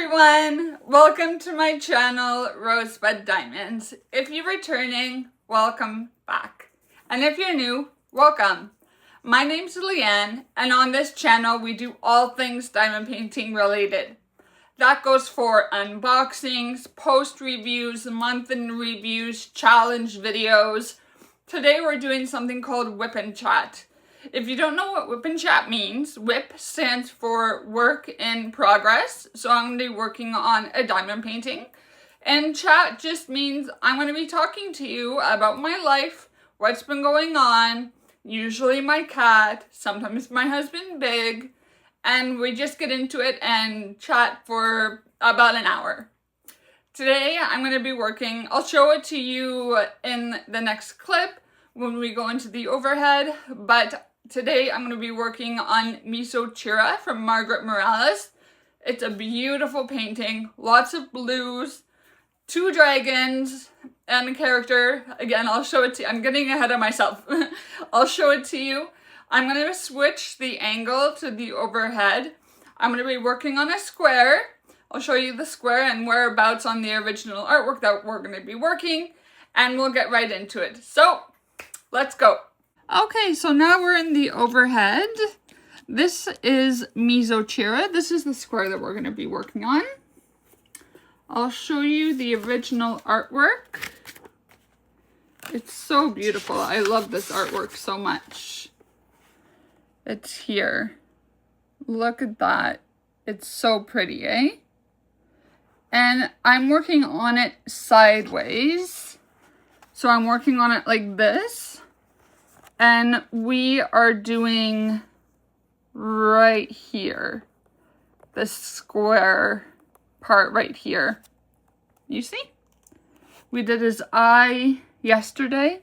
everyone! Welcome to my channel, Rosebud Diamonds. If you're returning, welcome back. And if you're new, welcome. My name's Liane, and on this channel we do all things diamond painting related. That goes for unboxings, post reviews, month in reviews, challenge videos. Today we're doing something called WIP and Chat. If you don't know what WIP and Chat means, WIP stands for work in progress. So I'm going to be working on a diamond painting. And chat just means I'm going to be talking to you about my life, what's been going on, usually my cat, sometimes my husband Big, and we just get into it and chat for about an hour. Today I'm going to be working, I'll show it to you in the next clip when we go into the overhead, but today I'm going to be working on Miso Chira from Margaret Morales. It's a beautiful painting, lots of blues, 2 dragons, and a character. Again, I'll show it to you. I'm getting ahead of myself. I'll show it to you. I'm going to switch the angle to the overhead. I'm going to be working on a square. I'll show you the square and whereabouts on the original artwork that we're going to be working, and we'll get right into it. So, let's go. Okay, so now we're in the overhead. This is Miso Chira. This is the square that we're going to be working on. I'll show you the original artwork. It's so beautiful. I love this artwork so much. It's here. Look at that. It's so pretty, eh? And I'm working on it sideways. So I'm working on it like this. And we are doing right here, this square part right here. You see? We did his eye yesterday,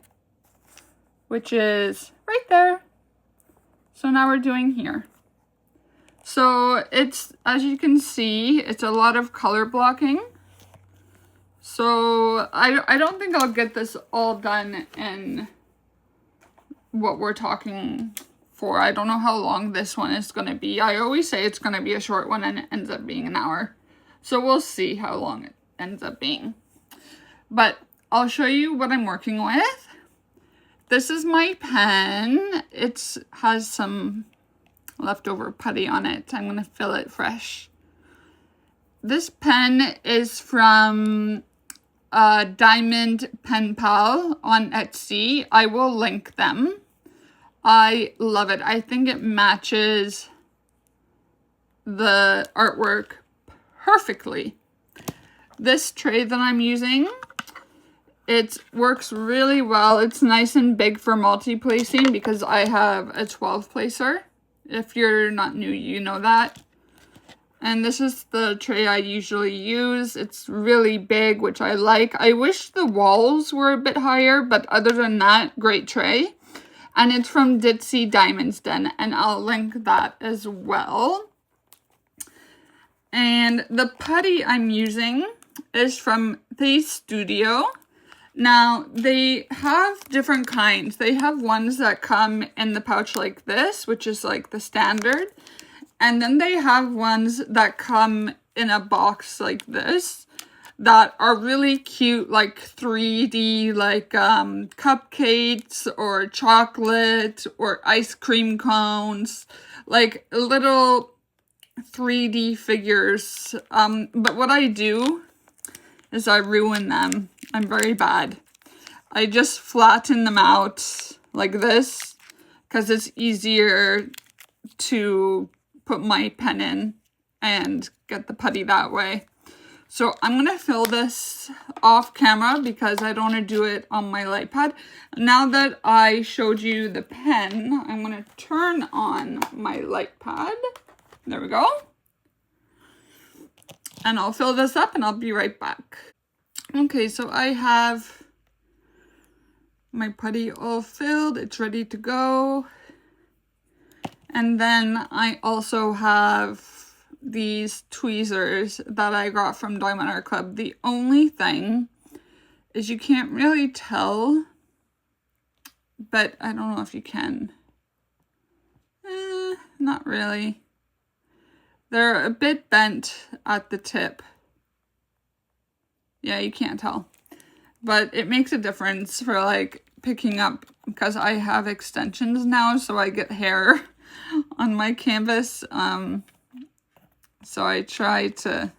which is right there. So now we're doing here. So it's, as you can see, it's a lot of color blocking. So I don't think I'll get this all done in what we're talking for. I don't know how long this one is going to be. I always say it's going to be a short one and it ends up being an hour. So we'll see how long it ends up being. But I'll show you what I'm working with. This is my pen. It has some leftover putty on it. I'm going to fill it fresh. This pen is from Diamond Pen Pal on Etsy. I will link them. I love it. I think it matches the artwork perfectly. This tray that I'm using, it works really well. It's nice and big for multi-placing because I have a 12 placer. If you're not new, you know that. And this is the tray I usually use. It's really big, which I like. I wish the walls were a bit higher, but other than that, great tray. And it's from Ditsy Diamonds Den, and I'll link that as well. And the putty I'm using is from The Studio. Now, they have different kinds. They have ones that come in the pouch like this, which is like the standard. And then they have ones that come in a box like this that are really cute, like 3D, like cupcakes or chocolate or ice cream cones, like little 3D figures. But what I do is I ruin them. I'm very bad. I just flatten them out like this because it's easier to put my pen in and get the putty that way. So I'm going to fill this off camera because I don't want to do it on my light pad. Now that I showed you the pen, I'm going to turn on my light pad. There we go. And I'll fill this up and I'll be right back. Okay, so I have my putty all filled. It's ready to go. And then I also have these tweezers that I got from Diamond Art Club. The only thing is you can't really tell, but I don't know if you can. Not really. They're a bit bent at the tip. Yeah, you can't tell. But it makes a difference for like picking up, because I have extensions now, so I get hair on my canvas. So I try to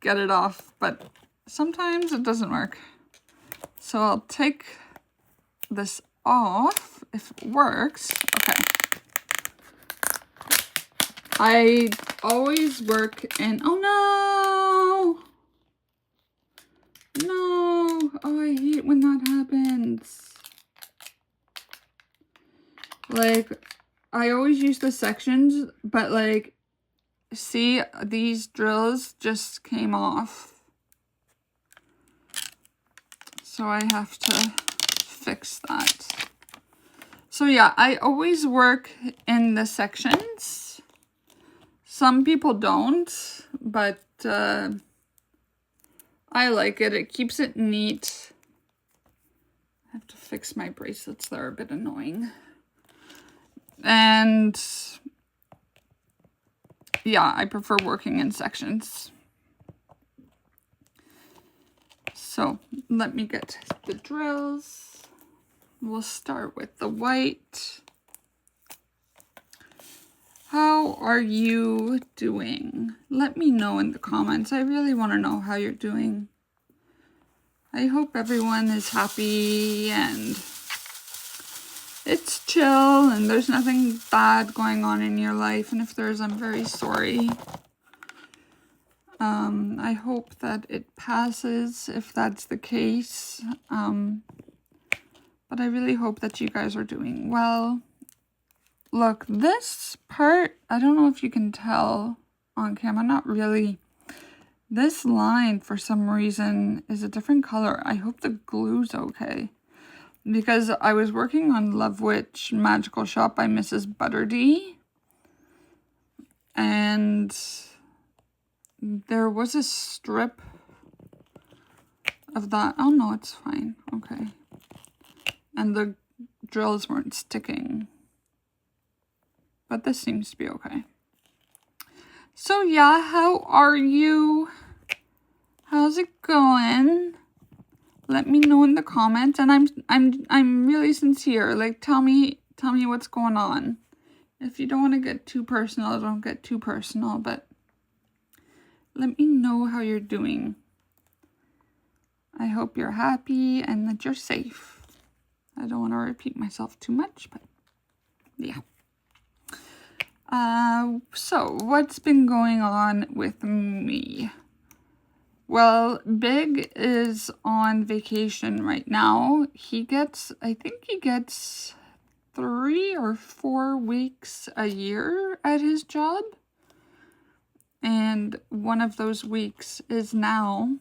get it off, but sometimes it doesn't work. So I'll take this off if it works. Okay. I always work in, oh no! No! Oh, I hate when that happens. Like, I always use the sections, but like, see, these drills just came off. So I have to fix that. So yeah, I always work in the sections. Some people don't, but I like it. It keeps it neat. I have to fix my bracelets. They're a bit annoying. And yeah, I prefer working in sections. So let me get the drills. We'll start with the white. How are you doing? Let me know in the comments. I really want to know how you're doing. I hope everyone is happy and it's chill and there's nothing bad going on in your life. And if there's, I'm very sorry. I hope that it passes if that's the case. But I really hope that you guys are doing well. Look, this part, I don't know if you can tell on camera, not really. This line, for some reason, is a different color. I hope the glue's okay. Because I was working on Love Witch Magical Shop by Mrs. Butterdee. And there was a strip of that. Oh no, it's fine. Okay. And the drills weren't sticking. But this seems to be okay. So yeah, how are you? How's it going? Let me know in the comments, and I'm really sincere. Like, tell me what's going on. If you don't want to get too personal, don't get too personal, but let me know how you're doing. I hope you're happy and that you're safe. I don't want to repeat myself too much, but yeah. So what's been going on with me? Well, Big is on vacation right now. I think he gets 3 or 4 weeks a year at his job. And one of those weeks is now.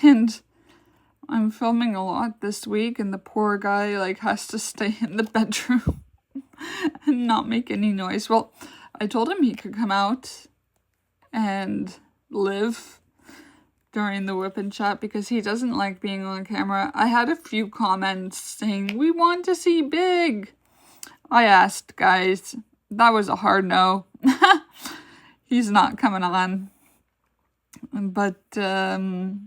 And I'm filming a lot this week, and the poor guy like has to stay in the bedroom and not make any noise. Well, I told him he could come out and live during the WIP and Chat because he doesn't like being on camera. I had a few comments saying, we want to see Big. I asked, guys. That was a hard no. He's not coming on. But, no,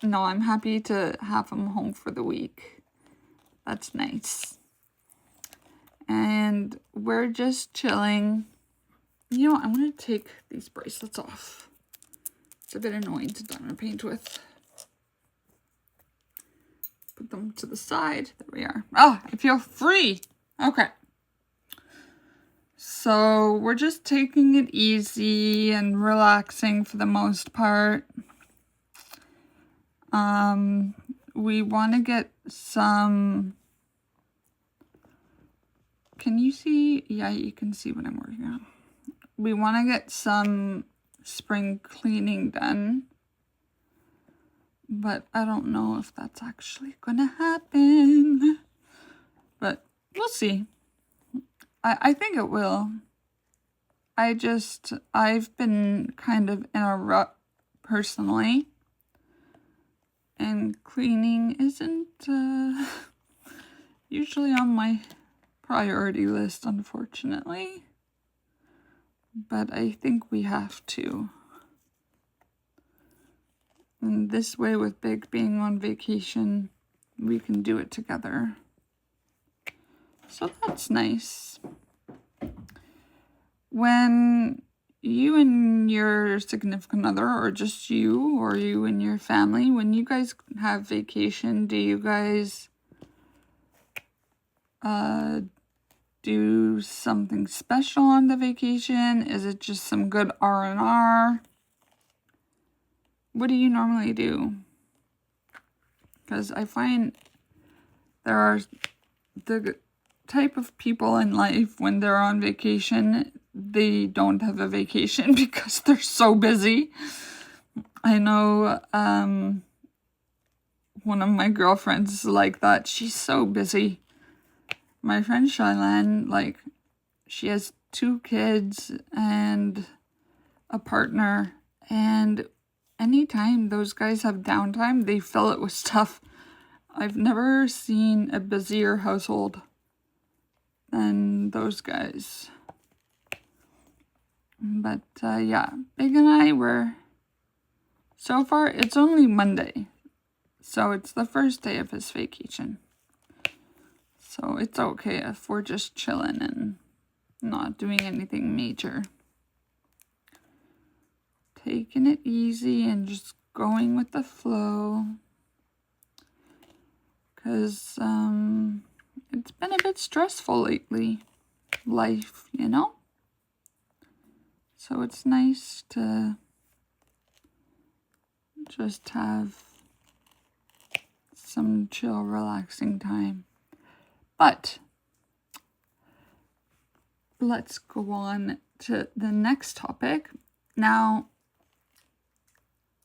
I'm happy to have him home for the week. That's nice. And we're just chilling. You know what? I'm going to take these bracelets off. It's a bit annoying to diamond paint with. Put them to the side. There we are. Oh, I feel free. Okay. So we're just taking it easy and relaxing for the most part. We want to get some... Can you see? Yeah, you can see what I'm working on. We want to get some spring cleaning done. But I don't know if that's actually gonna happen. But we'll see. I think it will. I've been kind of in a rut personally. And cleaning isn't usually on my priority list, unfortunately. but I think we have to. And this way, with Big being on vacation, we can do it together. So that's nice. When you and your significant other, or just you, or you and your family, when you guys have vacation, do you guys do something special on the vacation? Is it just some good R&R? What do you normally do? Because I find there are the type of people in life, when they're on vacation, they don't have a vacation because they're so busy. I know one of my girlfriends is like that. She's so busy. My friend Liane, like, she has 2 kids and a partner, and anytime those guys have downtime, they fill it with stuff. I've never seen a busier household than those guys. But yeah, Big and I were, so far it's only Monday, so it's the first day of his vacation. So it's okay if we're just chilling and not doing anything major. Taking it easy and just going with the flow. Because it's been a bit stressful lately. Life, you know? So it's nice to just have some chill, relaxing time. But let's go on to the next topic. Now,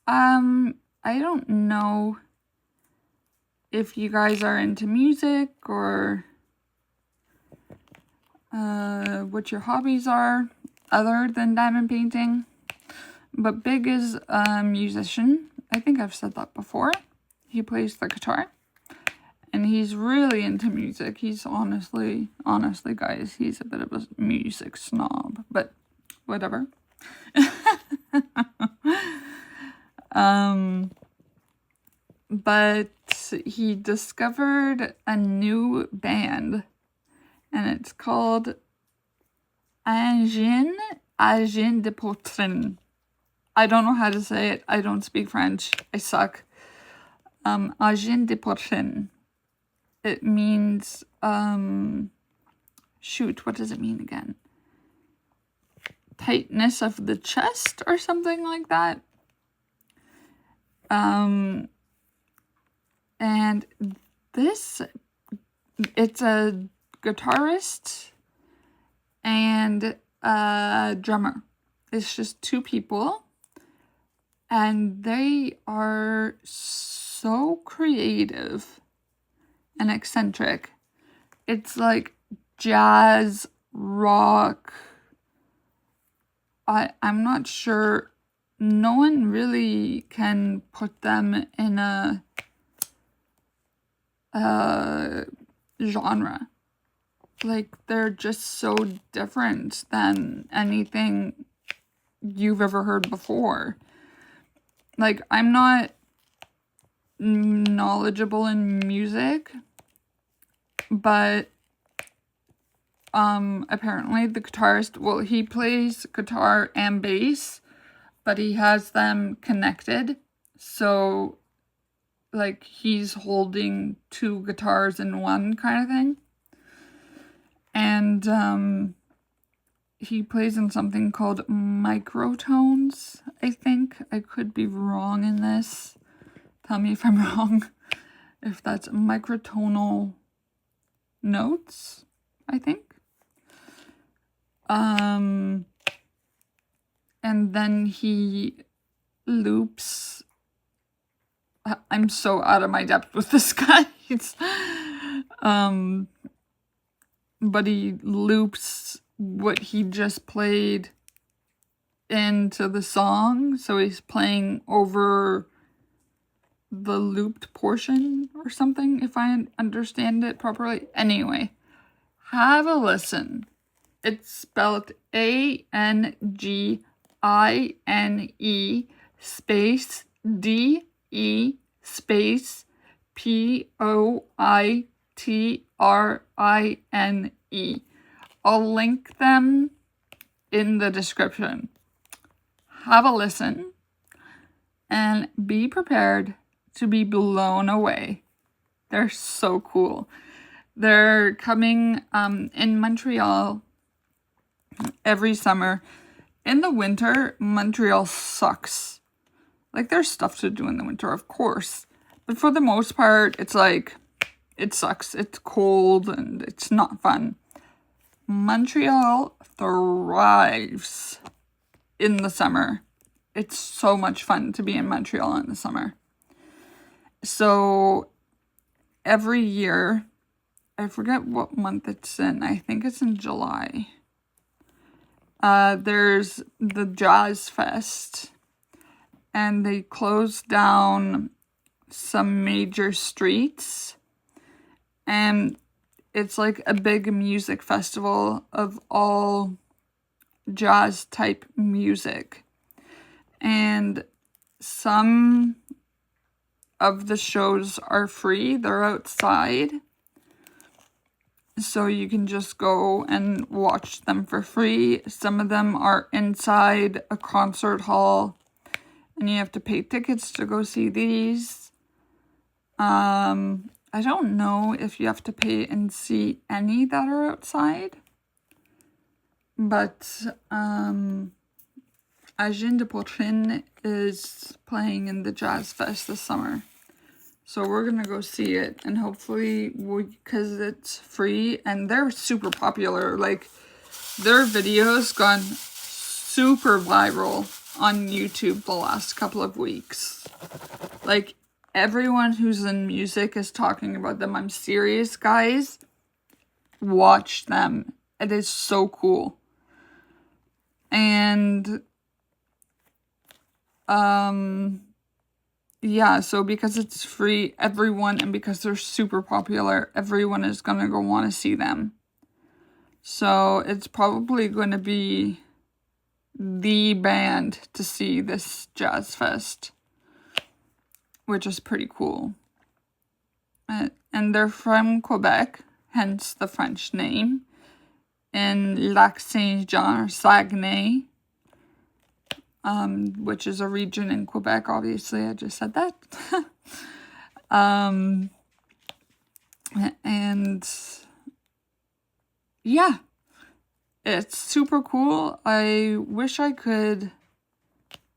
I don't know if you guys are into music or what your hobbies are other than diamond painting, but Big is a musician. I think I've said that before. He plays the guitar. And he's really into music. He's honestly, guys, he's a bit of a music snob, but whatever. But he discovered a new band, and it's called Liane de Potrin. I don't know how to say it. I don't speak French. I suck. Liane de Potrin. It means, shoot, what does it mean again? Tightness of the chest or something like that. And this, it's a guitarist and a drummer. It's just 2 people. And they are so creative and eccentric. It's like jazz, rock. I'm not sure. No one really can put them in a genre. Like, they're just so different than anything you've ever heard before. Like, I'm not knowledgeable in music, but apparently the guitarist, well, he plays guitar and bass, but he has them connected, so like he's holding 2 guitars in one kind of thing. And he plays in something called microtones, I think. I could be wrong in this. Tell me if I'm wrong. If that's microtonal notes, I think. And then he loops. I'm so out of my depth with this guy. But he loops what he just played into the song. So he's playing over the looped portion or something, if I understand it properly. Anyway, have a listen. It's spelled ANGINE space DE space POITRINE. I'll link them in the description. Have a listen and be prepared to be blown away. They're so cool. They're coming in Montreal every summer. In the winter, Montreal sucks. Like, there's stuff to do in the winter, of course. But for the most part, it's like, it sucks. It's cold and it's not fun. Montreal thrives in the summer. It's so much fun to be in Montreal in the summer. So every year, I forget what month it's in. I think it's in July. There's the Jazz Fest, and they close down some major streets, and it's like a big music festival of all jazz type music. And some of the shows are free. They're outside. So you can just go and watch them for free. Some of them are inside a concert hall, and you have to pay tickets to go see these. I don't know if you have to pay and see any that are outside. But Agent de Porchin is playing in the Jazz Fest this summer. So we're going to go see it, and hopefully, because it's free, and they're super popular. Like, their videos gone super viral on YouTube the last couple of weeks. Like, everyone who's in music is talking about them. I'm serious, guys. Watch them. It is so cool. And, yeah, so because it's free, and because they're super popular, everyone is going to go want to see them. So it's probably going to be the band to see this Jazz Fest, which is pretty cool. And they're from Quebec, hence the French name, in Lac Saint-Jean, Saguenay, which is a region in Quebec, obviously, I just said that. And yeah, it's super cool. I wish I could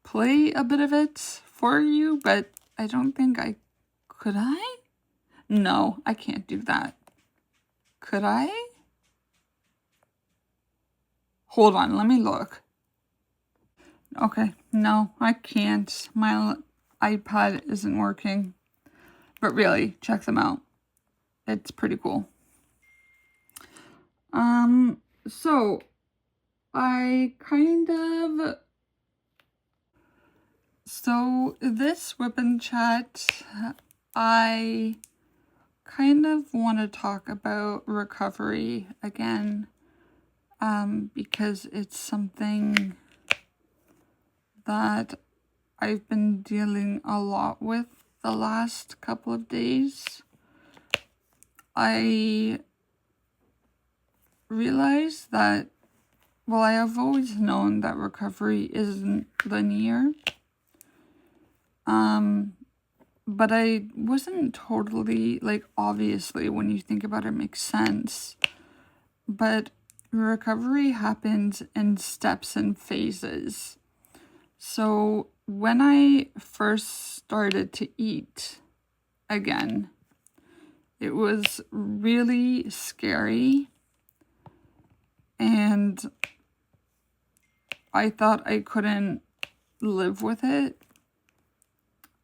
play a bit of it for you, but I don't think could I? No, I can't do that. Could I? Hold on, let me look. Okay, no, I can't. My iPad isn't working. But really, check them out. It's pretty cool. So this WIP and Chat, I kind of want to talk about recovery again, because it's something that I've been dealing a lot with the last couple of days. I realized that, well, I have always known that recovery isn't linear. But I wasn't totally, like, obviously, when you think about it, makes sense. But recovery happens in steps and phases. So when I first started to eat again, it was really scary, and I thought I couldn't live with it.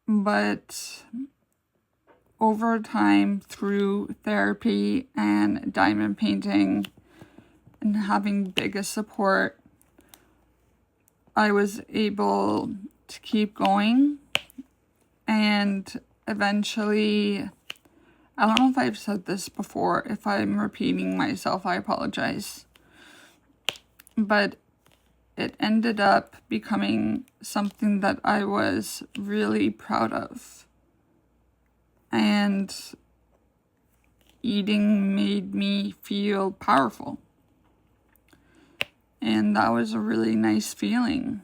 But over time, through therapy and diamond painting and having bigger support, I was able to keep going. And eventually, I don't know if I've said this before. If I'm repeating myself, I apologize. but it ended up becoming something that I was really proud of. And eating made me feel powerful. And that was a really nice feeling.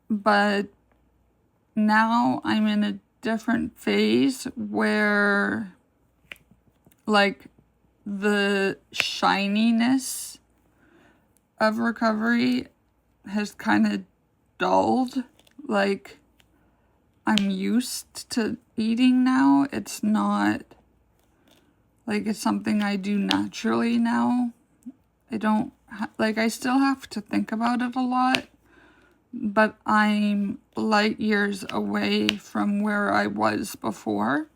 But now I'm in a different phase where, like, the shininess of recovery has kind of dulled. Like, I'm used to eating now. It's not, like, it's something I do naturally now. I don't, I still have to think about it a lot, but I'm light years away from where I was before.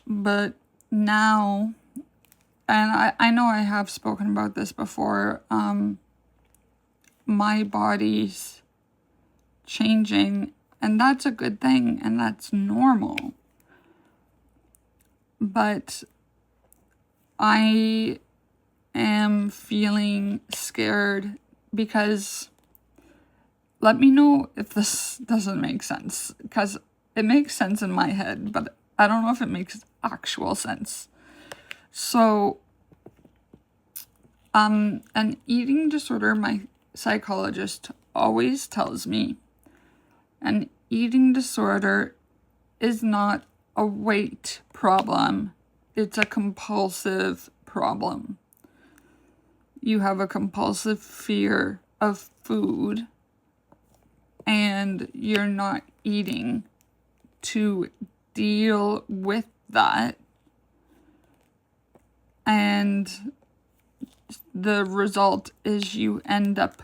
But now, and I know I have spoken about this before, my body's changing, and that's a good thing, and that's normal. But I am feeling scared because, let me know if this doesn't make sense, because it makes sense in my head, but I don't know if it makes actual sense. So, an eating disorder, my psychologist always tells me, an eating disorder is not a weight problem. It's a compulsive problem. You have a compulsive fear of food, and you're not eating to deal with that. And the result is you end up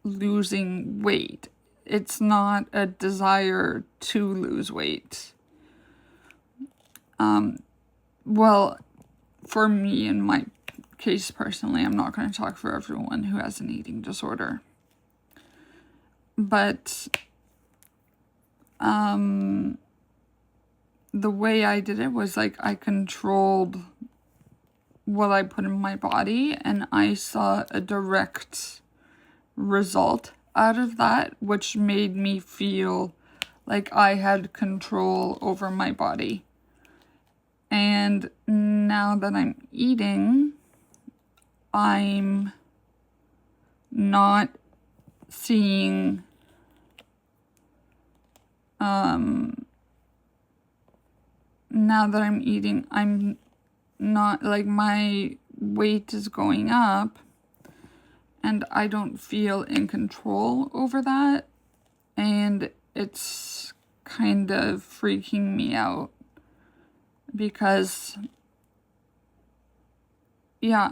losing weight. It's not a desire to lose weight. Well, for me, in my case personally, I'm not going to talk for everyone who has an eating disorder. But the way I did it was, like, I controlled what I put in my body, and I saw a direct result out of that, which made me feel like I had control over my body. And now that I'm eating, I'm not seeing now that I'm eating, I'm not, like, my weight is going up, and I don't feel in control over that, and it's kind of freaking me out, because, yeah,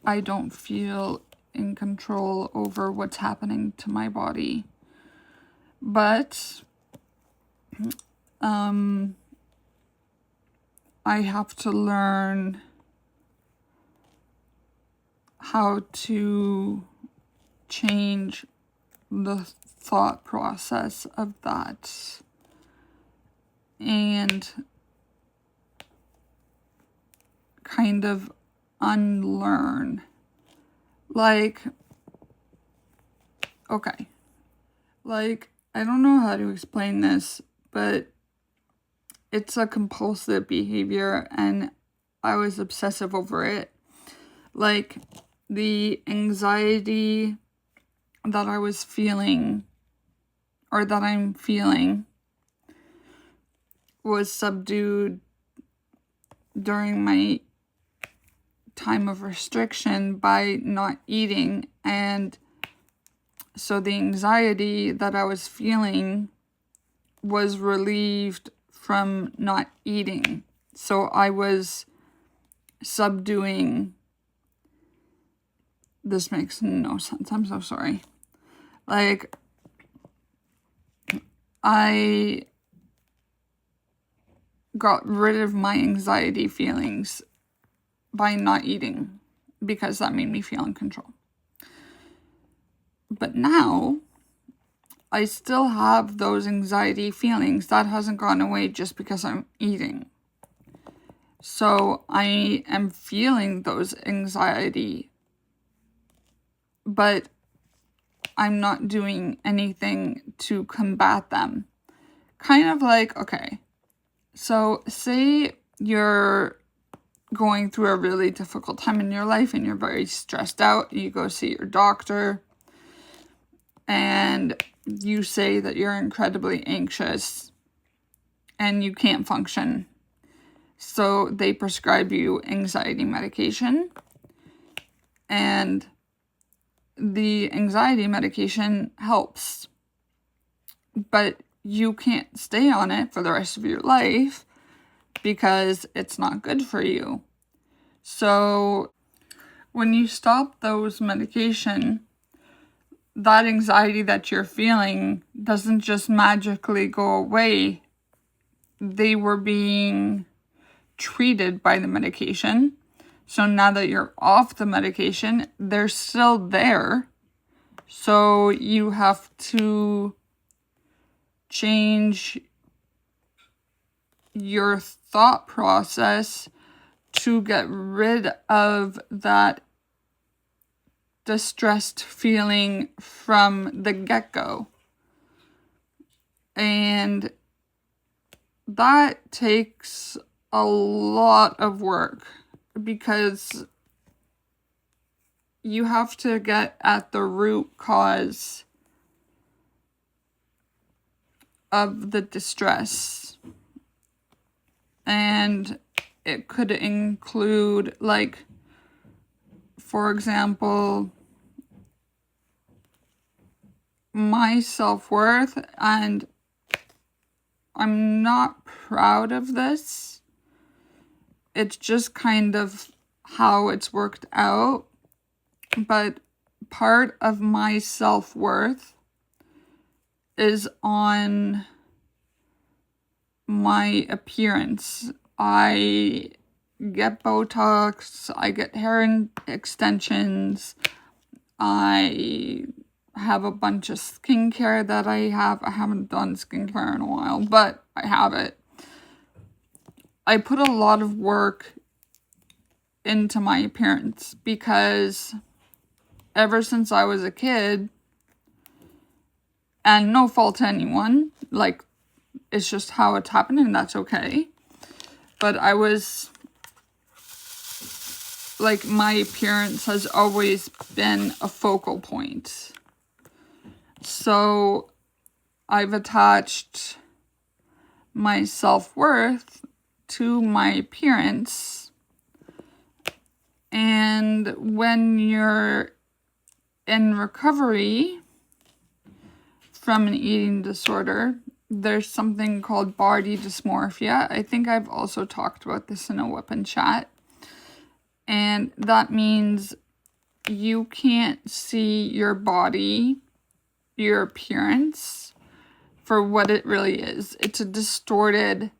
I don't feel in control over what's happening to my body. But I have to learn how to change the thought process of that, and kind of unlearn. Like, okay, like, I don't know how to explain this, but it's a compulsive behavior, and I was obsessive over it. Like, the anxiety that I was feeling, or that I'm feeling, was subdued during my time of restriction by not eating, and so the anxiety that I was feeling was relieved from not eating. So I was subduing. This makes no sense. I'm so sorry. Like, I got rid of my anxiety feelings by not eating, because that made me feel in control. But now, I still have those anxiety feelings. That hasn't gone away just because I'm eating. So I am feeling those anxiety, but I'm not doing anything to combat them. Kind of like, okay, so say you're going through a really difficult time in your life and you're very stressed out. You go see your doctor and you say that you're incredibly anxious and you can't function. So they prescribe you anxiety medication, and the anxiety medication helps, but you can't stay on it for the rest of your life because it's not good for you. So when you stop those medication, that anxiety that you're feeling doesn't just magically go away. They were being treated by the medication. So now that you're off the medication, they're still there. So you have to change your thought process to get rid of that distressed feeling from the get-go. And that takes a lot of work because you have to get at the root cause of the distress. And it could include, like, for example, my self-worth, and I'm not proud of this. It's just kind of how it's worked out. But part of my self-worth is on my appearance. I get Botox, I get hair extensions, I have a bunch of skincare that I haven't done skincare in a while, but I have it. I put a lot of work into my appearance because ever since I was a kid, and no fault to anyone, like, it's just how it's happened and that's okay. But I was, like, my appearance has always been a focal point. So I've attached my self-worth to my appearance. And when you're in recovery from an eating disorder, there's something called body dysmorphia. I think I've also talked about this in a WIP and Chat. And that means you can't see your body, your appearance, for what it really is. It's a distorted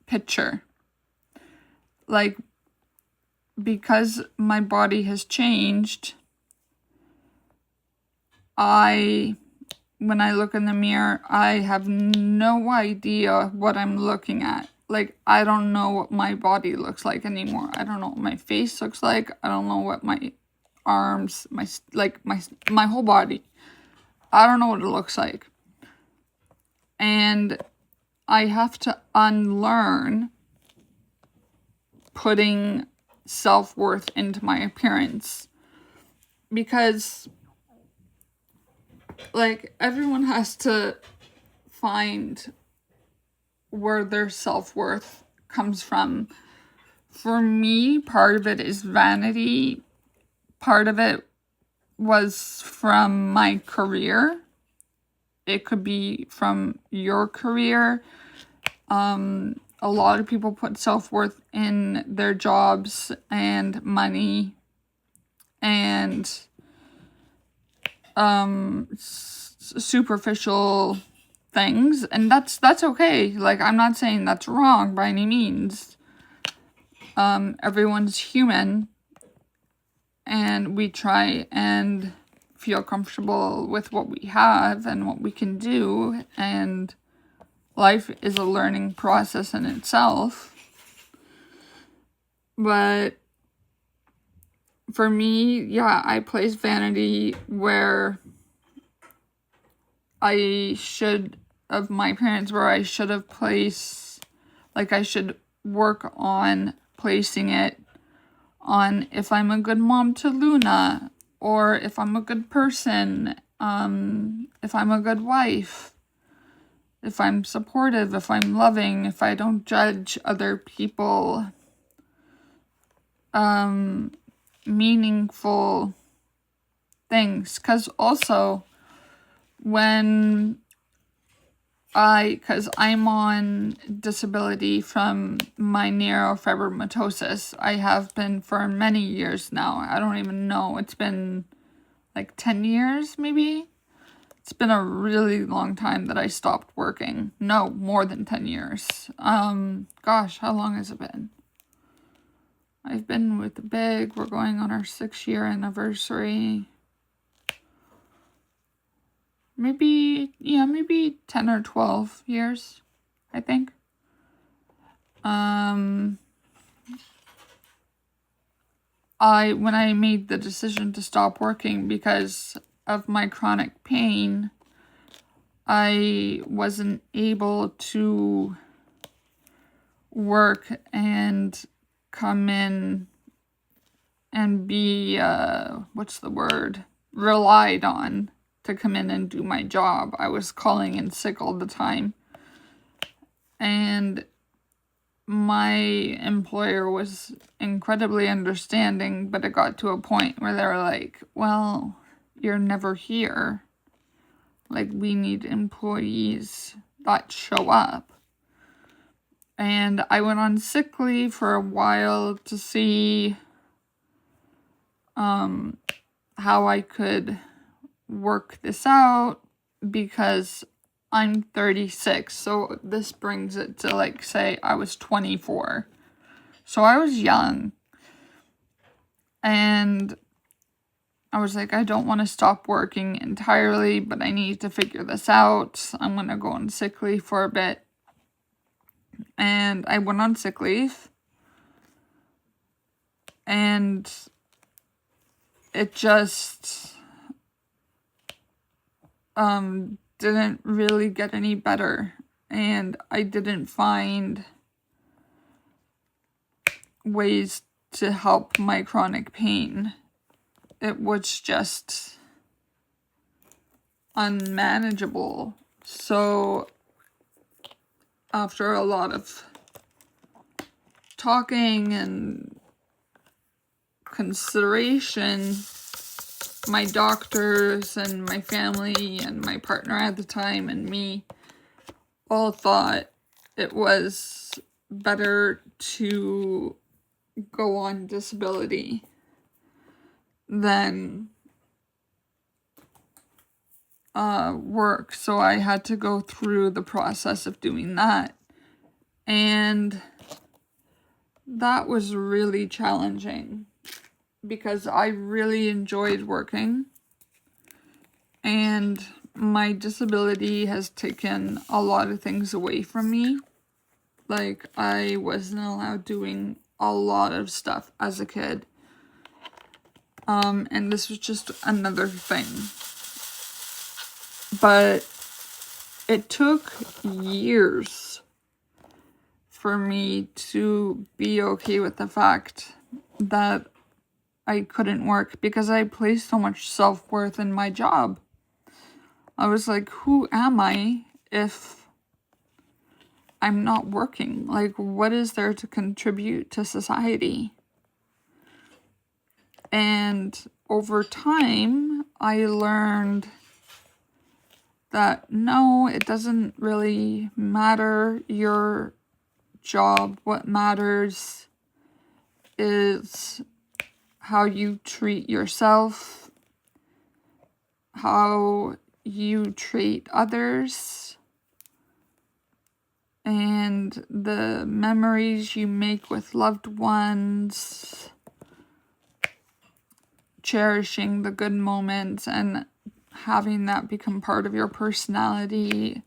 picture. Like, because my body has changed, when I look in the mirror, I have no idea what I'm looking at. Like, I don't know what my body looks like anymore. I don't know what my face looks like. I don't know what my arms, my whole body. I don't know what it looks like. And I have to unlearn putting self-worth into my appearance. Because, like, everyone has to find where their self-worth comes from. For me, part of it is vanity. Part of it was from my career. It could be from your career. A lot of people put self-worth in their jobs and money and superficial things, and that's okay. Like, I'm not saying that's wrong by any means. Everyone's human, and we try and feel comfortable with what we have and what we can do, and life is a learning process in itself. But for me, yeah, I place vanity where I should, of my parents, where I should have placed, like I should work on placing it on if I'm a good mom to Luna, or if I'm a good person, if I'm a good wife, if I'm supportive, if I'm loving, if I don't judge other people, meaningful things. Because also, when because I'm on disability from my neurofibromatosis. I have been for many years now. I don't even know. It's been like 10 years, maybe? It's been a really long time that I stopped working. No, more than 10 years. Gosh, how long has it been? I've been with the Big. We're going on our 6-year anniversary. Maybe 10 or 12 years, I think. When I made the decision to stop working because of my chronic pain, I wasn't able to work and come in and be, relied on to come in and do my job. I was calling in sick all the time. And my employer was incredibly understanding, but it got to a point where they were like, well, you're never here. Like, we need employees that show up. And I went on sick leave for a while to see how I could work this out, because I'm 36, so this brings it to, like, say I was 24. So I was young. And I was like, I don't want to stop working entirely, but I need to figure this out. I'm going to go on sick leave for a bit. And I went on sick leave. And it just didn't really get any better, and I didn't find ways to help my chronic pain. It was just unmanageable. So after a lot of talking and consideration, my doctors and my family and my partner at the time and me all thought it was better to go on disability than work. So I had to go through the process of doing that. And that was really challenging, because I really enjoyed working, and my disability has taken a lot of things away from me. Like, I wasn't allowed doing a lot of stuff as a kid. And this was just another thing. But it took years for me to be okay with the fact that I couldn't work, because I placed so much self-worth in my job. I was like, who am I if I'm not working? Like, what is there to contribute to society? And over time, I learned that no, it doesn't really matter your job. What matters is how you treat yourself, how you treat others, and the memories you make with loved ones, cherishing the good moments and having that become part of your personality.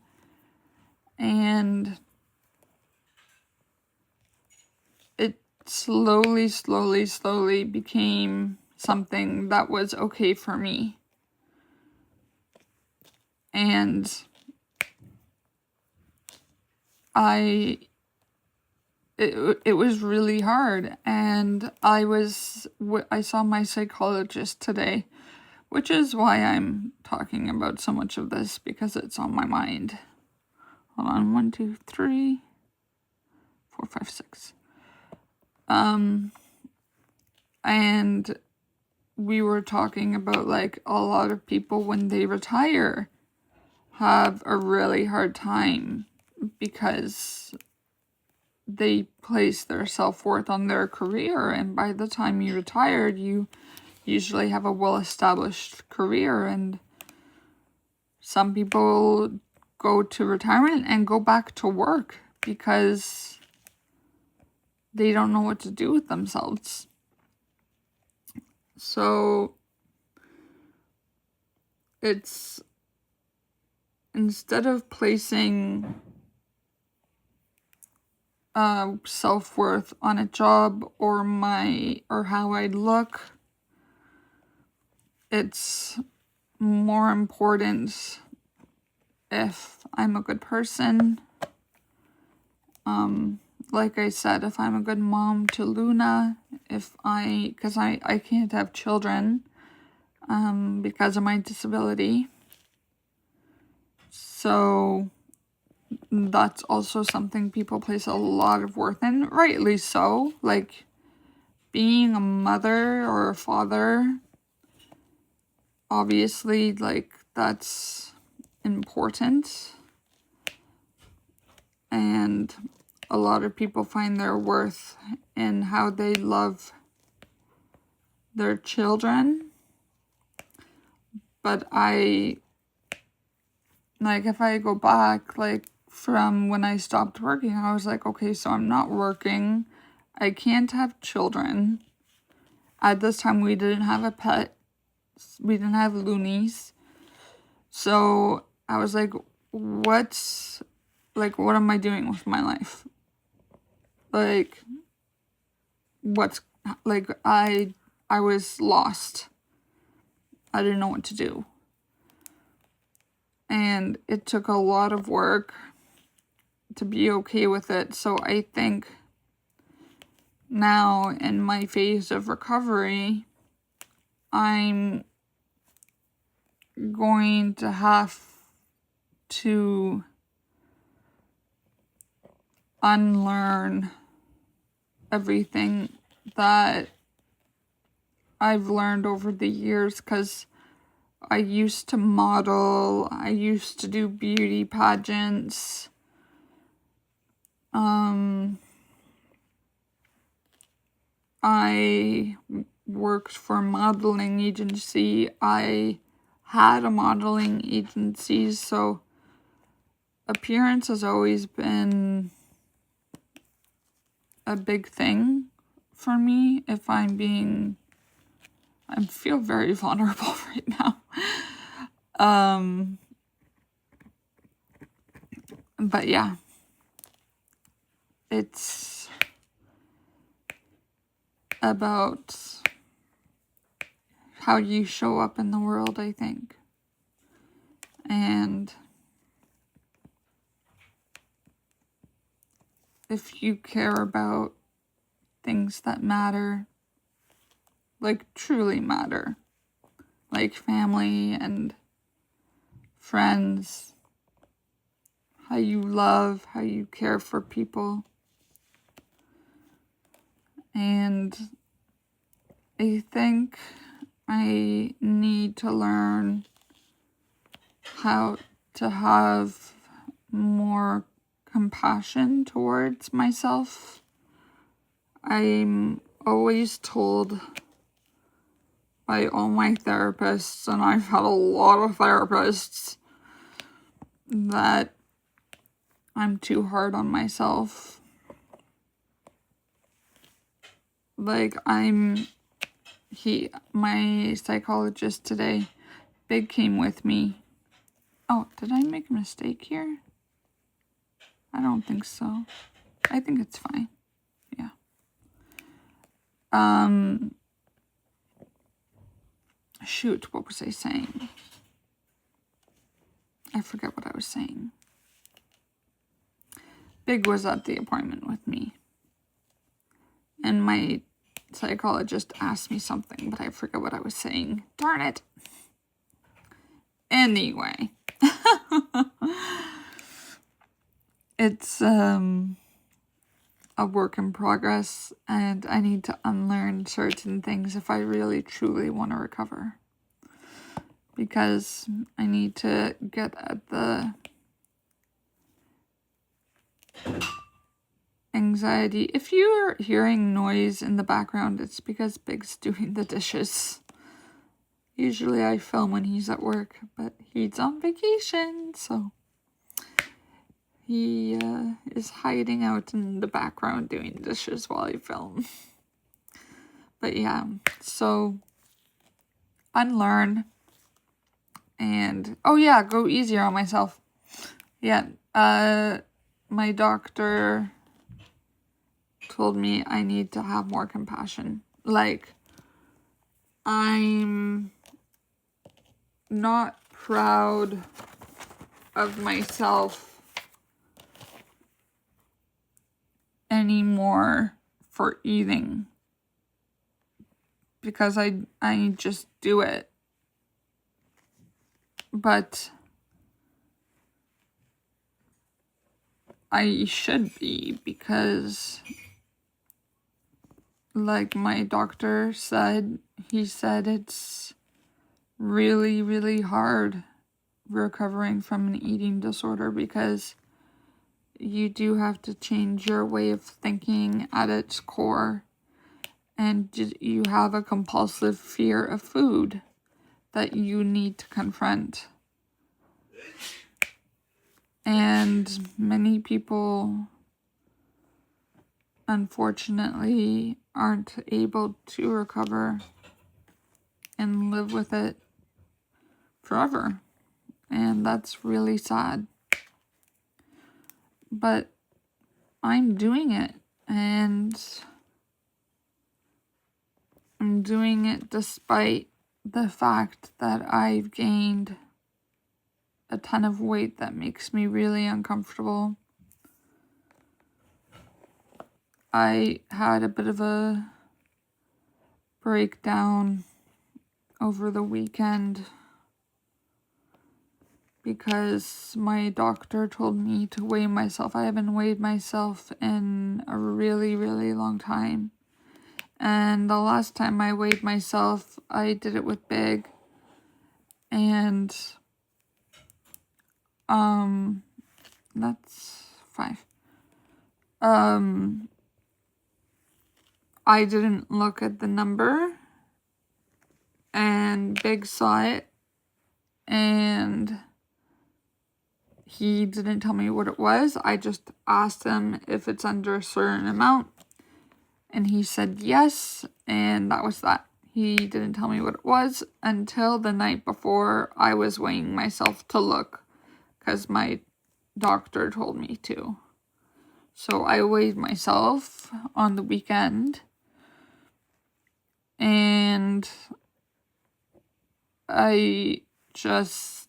And slowly became something that was okay for me. And it was really hard, and I saw my psychologist today, which is why I'm talking about so much of this, because it's on my mind. Hold on, 1, 2, 3, 4, 5, 6. And we were talking about, like, a lot of people when they retire have a really hard time because they place their self-worth on their career, and by the time you retired, you usually have a well-established career, and some people go to retirement and go back to work because they don't know what to do with themselves. So it's, instead of placing self-worth on a job or how I look, it's more important if I'm a good person. Like I said, if I'm a good mom to Luna, because I can't have children because of my disability. So that's also something people place a lot of worth in, rightly so. Like, being a mother or a father, obviously, like, that's important. And a lot of people find their worth in how they love their children. But if I go back, like, from when I stopped working, I was like, okay, so I'm not working. I can't have children. At this time, we didn't have a pet. We didn't have loonies. So I was like, what am I doing with my life? I was lost. I didn't know what to do. And it took a lot of work to be okay with it. So I think now, in my phase of recovery, I'm going to have to unlearn everything that I've learned over the years, because I used to model, I used to do beauty pageants, I worked for a modeling agency. I had a modeling agency, so appearance has always been a big thing for me. I feel very vulnerable right now. But yeah, it's about how you show up in the world, I think. And if you care about things that matter, like truly matter, like family and friends, how you love, how you care for people. And I think I need to learn how to have more compassion towards myself. I'm always told by all my therapists, and I've had a lot of therapists, that I'm too hard on myself. Like, my psychologist today, Big, came with me. Oh, did I make a mistake here? I don't think so. I think it's fine. Yeah. shoot, what was I saying? I forget what I was saying. Big was at the appointment with me. And my psychologist asked me something, but I forget what I was saying. Darn it. Anyway. It's a work in progress, and I need to unlearn certain things if I really truly want to recover. Because I need to get at the anxiety. If you're hearing noise in the background, it's because Big's doing the dishes. Usually I film when he's at work, but he's on vacation, so he is hiding out in the background doing dishes while I film. But yeah, so unlearn. And, oh yeah, go easier on myself. Yeah, my doctor told me I need to have more compassion. Like, I'm not proud of myself anymore for eating. Because I just do it. But I should be, because like my doctor said, he said it's really, really hard recovering from an eating disorder, because you do have to change your way of thinking at its core, and you have a compulsive fear of food that you need to confront. And many people, unfortunately, aren't able to recover and live with it forever. And that's really sad. But I'm doing it, and I'm doing it despite the fact that I've gained a ton of weight that makes me really uncomfortable. I had a bit of a breakdown over the weekend because my doctor told me to weigh myself. I haven't weighed myself in a really, really long time. And the last time I weighed myself, I did it with Big. And that's 5. I didn't look at the number, and Big saw it, and he didn't tell me what it was. I just asked him if it's under a certain amount, and he said yes, and that was that. He didn't tell me what it was until the night before I was weighing myself to look, because my doctor told me to. So I weighed myself on the weekend, and I just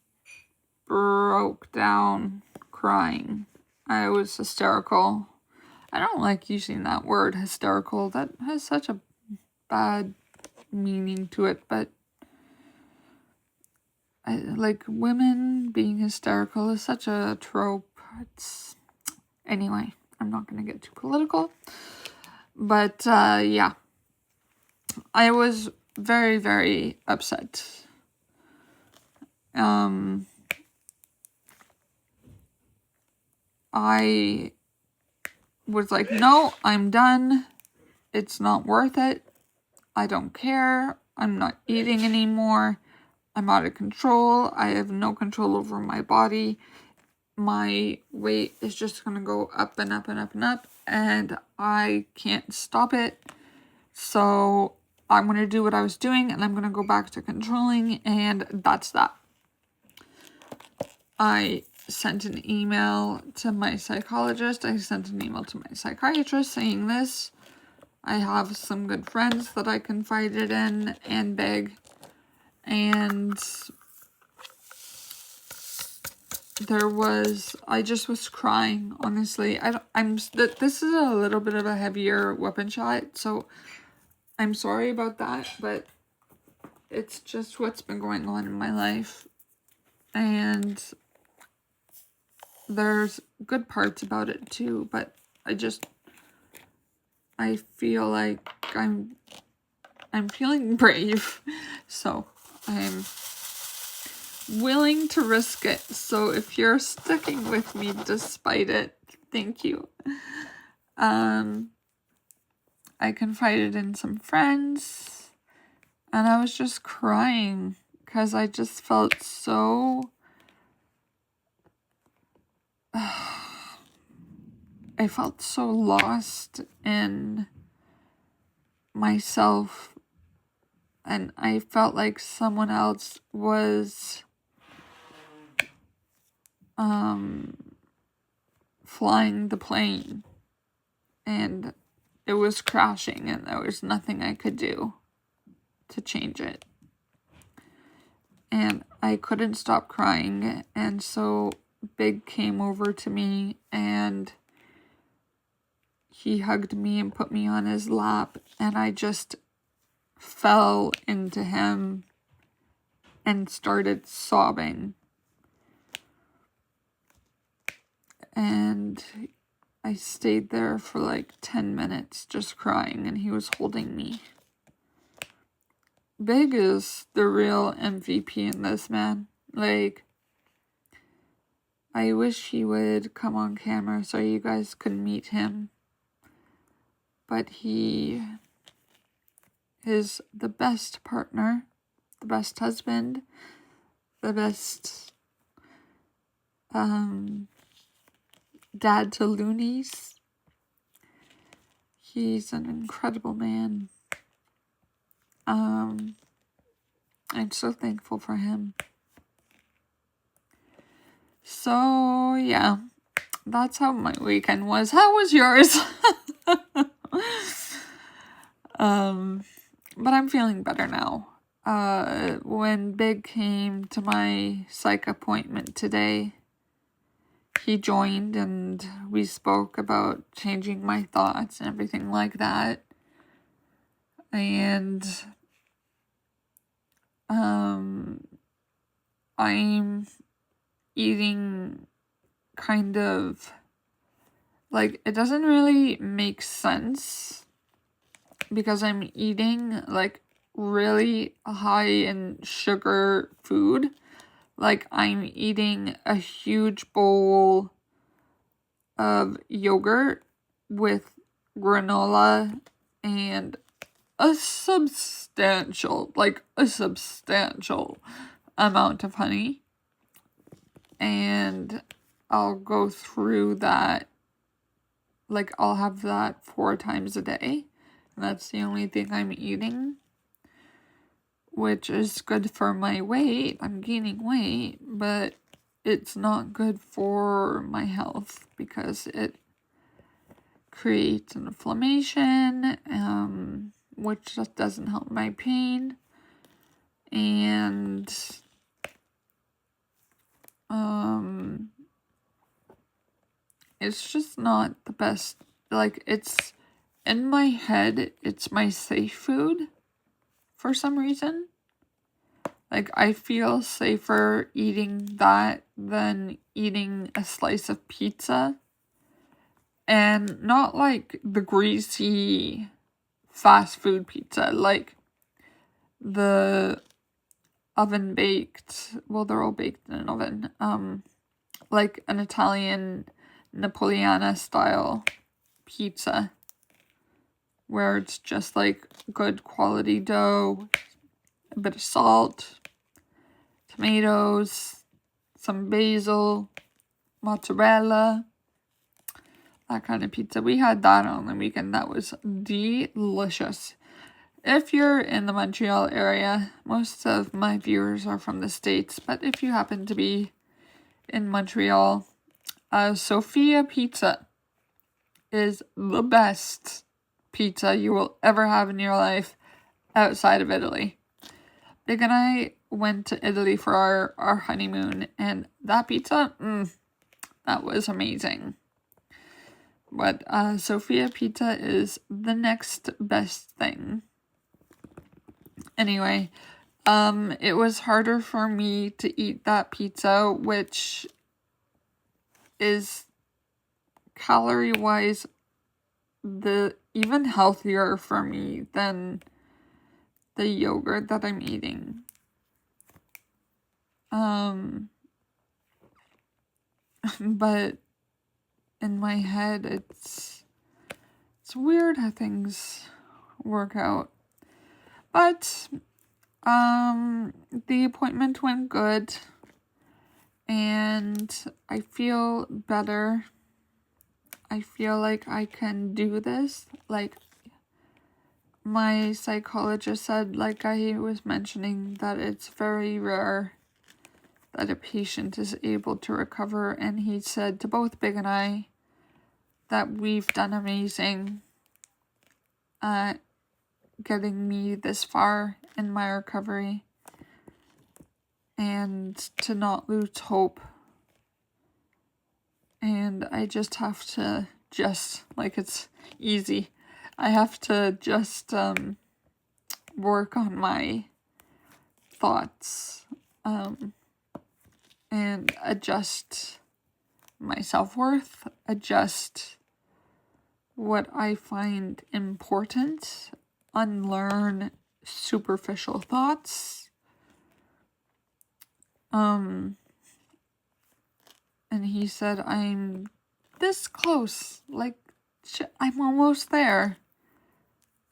broke down crying. I was hysterical. I don't like using that word, hysterical. That has such a bad meaning to it, but like women being hysterical is such a trope. Anyway, I'm not going to get too political, but yeah, I was very, very upset. I was like, no, I'm done. It's not worth it. I don't care. I'm not eating anymore. I'm out of control. I have no control over my body. My weight is just going to go up and up and up and up, and I can't stop it. So I'm going to do what I was doing, and I'm going to go back to controlling, and that's that. I sent an email to my psychologist. I sent an email to my psychiatrist saying this. I have some good friends that I confided in and beg, and I just was crying, honestly. This is a little bit of a heavier WIP and Chat, so I'm sorry about that, but it's just what's been going on in my life, and there's good parts about it too, but I feel like I'm feeling brave, so I'm willing to risk it. So if you're sticking with me despite it, thank you. I confided in some friends, and I was just crying because I just felt so I felt so lost in myself, and I felt like someone else was flying the plane, and it was crashing, and there was nothing I could do to change it. And I couldn't stop crying, and so Big came over to me, and he hugged me and put me on his lap, and I just fell into him and started sobbing. And I stayed there for like 10 minutes just crying, and he was holding me. Big is the real MVP in this, man. Like, I wish he would come on camera so you guys could meet him. But he is the best partner, the best husband, the best dad to loonies. He's an incredible man. I'm so thankful for him. So yeah, that's how my weekend was. How was yours? But I'm feeling better now. When Big came to my psych appointment today, he joined and we spoke about changing my thoughts and everything like that. And I'm eating kind of like, it doesn't really make sense because I'm eating like really high in sugar food. Like, I'm eating a huge bowl of yogurt with granola and a substantial amount of honey. And I'll go through that, like, I'll have that 4 times a day. And that's the only thing I'm eating, which is good for my weight. I'm gaining weight, but it's not good for my health because it creates an inflammation, which just doesn't help my pain. And it's just not the best. Like, it's in my head, it's my safe food for some reason. Like, I feel safer eating that than eating a slice of pizza. And not like the greasy fast food pizza, like the oven baked, well, they're all baked in an oven, like an Italian Napoleana style pizza, where it's just like good quality dough, a bit of salt, tomatoes, some basil, mozzarella, that kind of pizza. We had that on the weekend. That was delicious. If you're in the Montreal area, most of my viewers are from the States, but if you happen to be in Montreal, Sophia Pizza is the best pizza you will ever have in your life outside of Italy. Big and I went to Italy for our honeymoon, and that pizza, that was amazing. But Sofia Pizza is the next best thing. Anyway, it was harder for me to eat that pizza, which is calorie-wise even healthier for me than the yogurt that I'm eating. But in my head, it's weird how things work out. But the appointment went good, and I feel better. I feel like I can do this. Like, my psychologist said, like I was mentioning, that it's very rare that a patient is able to recover, and he said to both Big and I that we've done amazing at getting me this far in my recovery, and to not lose hope. And I just have to like, it's easy. I have to just work on my thoughts and adjust my self-worth, adjust what I find important, unlearn superficial thoughts. And he said, I'm this close, like, I'm almost there.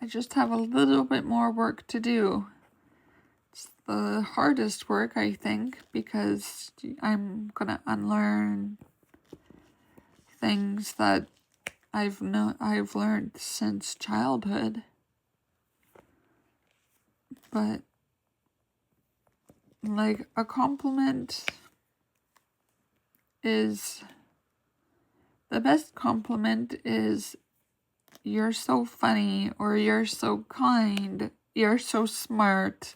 I just have a little bit more work to do. It's the hardest work, I think, because I'm gonna unlearn things that I've learned since childhood. But, like, a compliment is, the best compliment is, you're so funny, or you're so kind, you're so smart.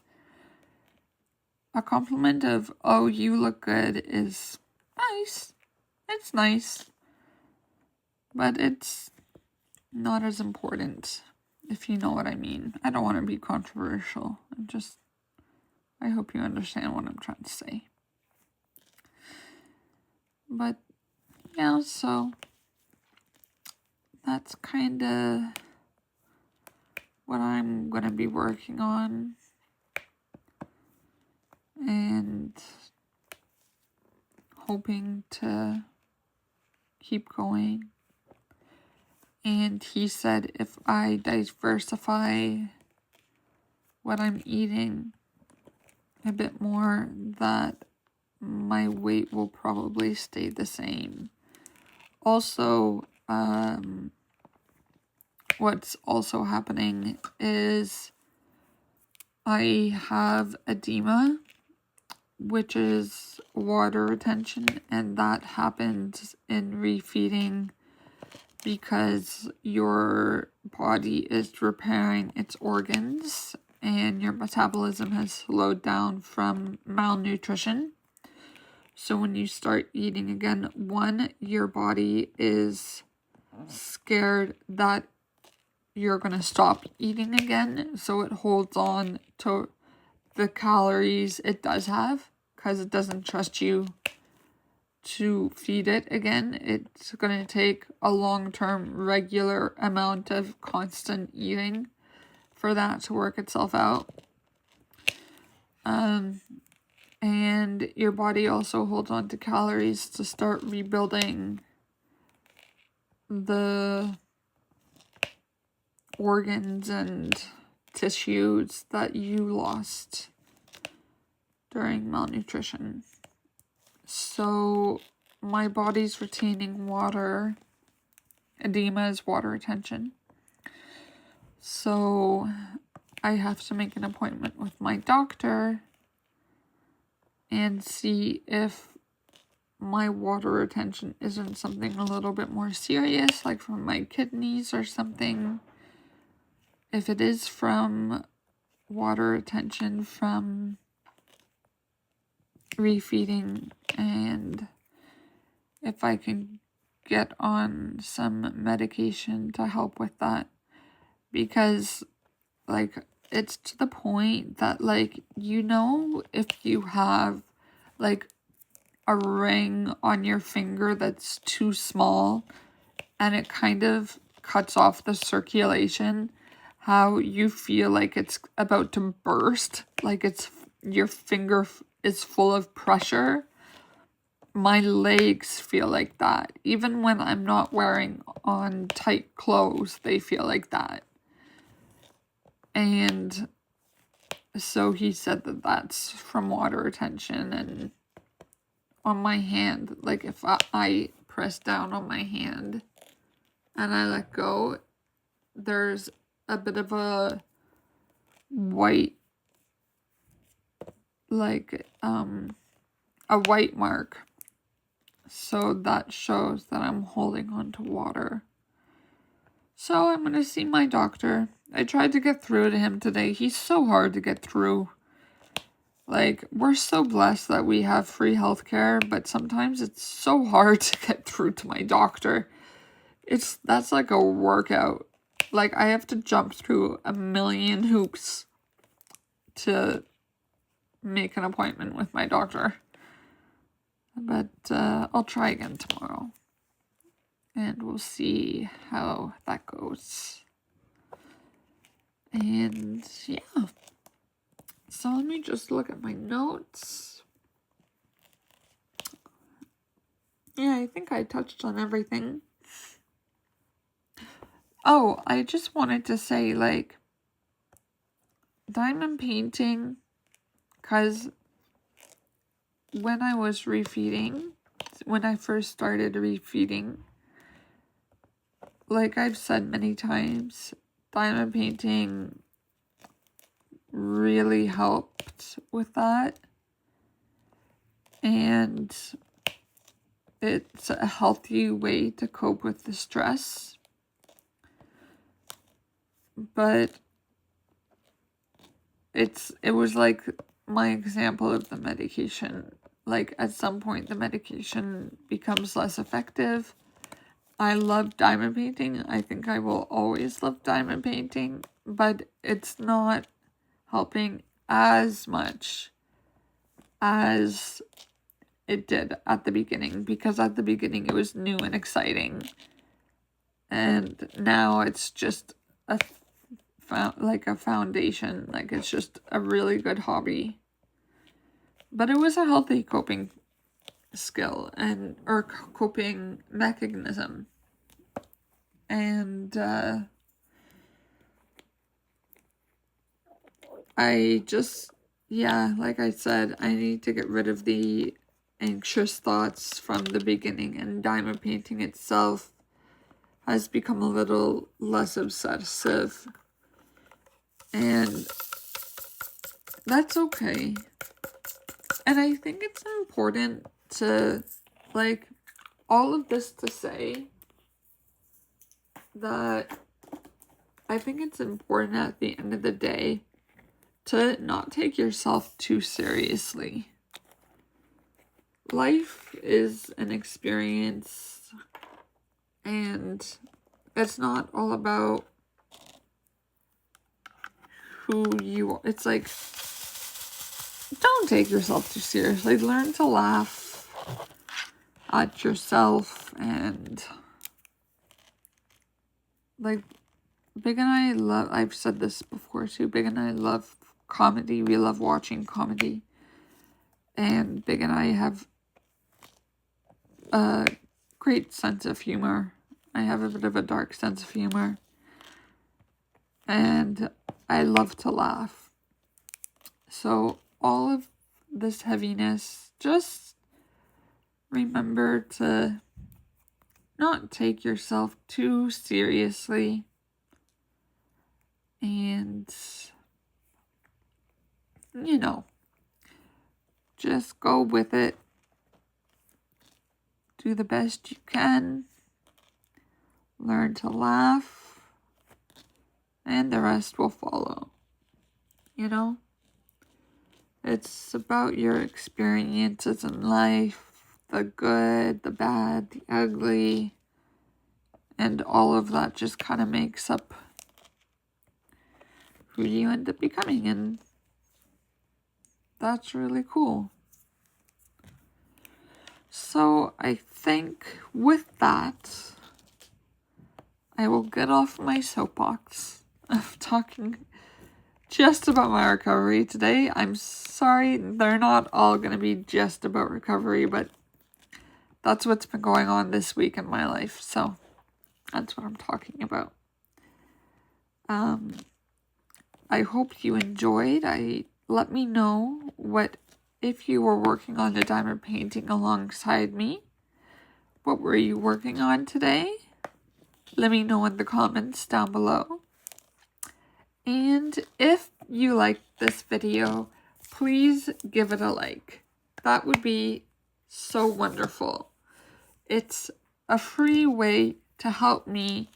A compliment of, oh, you look good, is nice. It's nice. But it's not as important, if you know what I mean. I don't want to be controversial. I hope you understand what I'm trying to say. But, yeah, so that's kind of what I'm going to be working on. And hoping to keep going. And he said if I diversify what I'm eating a bit more, that my weight will probably stay the same. Also, what's also happening is I have edema, which is water retention, and that happens in refeeding because your body is repairing its organs and your metabolism has slowed down from malnutrition. So when you start eating again, one, your body is scared that you're going to stop eating again, so it holds on to the calories it does have because it doesn't trust you to feed it again. It's going to take a long-term regular amount of constant eating for that to work itself out. And your body also holds on to calories to start rebuilding the organs and tissues that you lost during malnutrition. So my body's retaining water. Edema is water retention. So I have to make an appointment with my doctor and see if my water retention isn't something a little bit more serious, like from my kidneys or something, if it is from water retention from refeeding, and if I can get on some medication to help with that, because like it's to the point that like, you know, if you have like a ring on your finger that's too small and it kind of cuts off the circulation, how you feel like it's about to burst, like it's your finger is full of pressure. My legs feel like that. Even when I'm not wearing on tight clothes, they feel like that. And so he said that that's from water retention. And on my hand, like if I press down on my hand and I let go, there's a bit of a white, like a white mark. So that shows that I'm holding on to water. So I'm going to see my doctor. I tried to get through to him today. He's so hard to get through. Like, we're so blessed that we have free healthcare, but sometimes it's so hard to get through to my doctor. That's like a workout. Like, I have to jump through a million hoops to make an appointment with my doctor. But I'll try again tomorrow. And we'll see how that goes. And yeah. So let me just look at my notes. Yeah, I think I touched on everything. Oh, I just wanted to say, like, diamond painting, because when I was refeeding, when I first started refeeding, like I've said many times, diamond painting really helped with that. And it's a healthy way to cope with the stress. But it was like my example of the medication. Like at some point the medication becomes less effective. I love diamond painting. I think I will always love diamond painting, but it's not helping as much as it did at the beginning, because at the beginning it was new and exciting, and now it's just a foundation. Like, it's just a really good hobby. But it was a healthy coping skill or coping mechanism. And I just, yeah, like I said, I need to get rid of the anxious thoughts from the beginning, and diamond painting itself has become a little less obsessive, and that's okay. And I think it's important to, like, all of this to say that I think it's important at the end of the day to not take yourself too seriously. Life is an experience, and it's not all about who you are. It's like, don't take yourself too seriously. Learn to laugh at yourself. And like, Big and I love, I've said this before too, Big and I love comedy. We love watching comedy. And Big and I have a great sense of humor. I have a bit of a dark sense of humor. And I love to laugh. So all of this heaviness, just remember to not take yourself too seriously. And, you know, just go with it. Do the best you can. Learn to laugh. and the rest will follow. You know? It's about your experiences in life, the good, the bad, the ugly, and all of that just kind of makes up who you end up becoming, and that's really cool. So I think with that, I will get off my soapbox of talking just about my recovery today. I'm sorry, they're not all going to be just about recovery, but that's what's been going on this week in my life, so that's what I'm talking about. I hope you enjoyed. Let me know if you were working on the diamond painting alongside me. What were you working on today? Let me know in the comments down below. And if you liked this video, please give it a like. That would be so wonderful. It's a free way to help me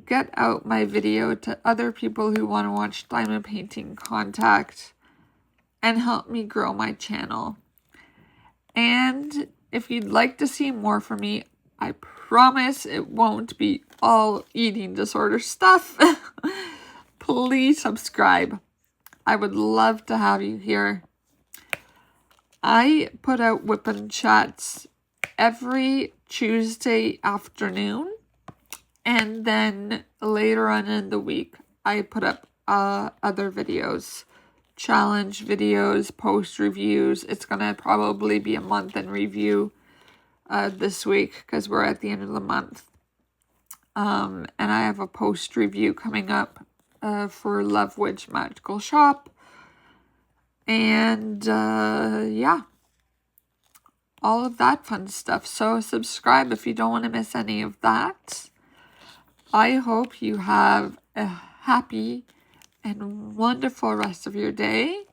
get out my video to other people who want to watch diamond painting content and help me grow my channel. And if you'd like to see more from me, I promise it won't be all eating disorder stuff. Please subscribe. I would love to have you here. I put out WIP and Chats every Tuesday afternoon, and then later on in the week I put up other videos, challenge videos, post reviews. It's gonna probably be a month in review this week because we're at the end of the month, and I have a post review coming up for Love Witch Magical Shop, and yeah, all of that fun stuff. So subscribe if you don't want to miss any of that. I hope you have a happy and wonderful rest of your day.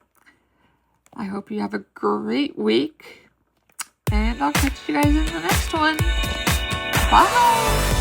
I hope you have a great week. And I'll catch you guys in the next one. Bye!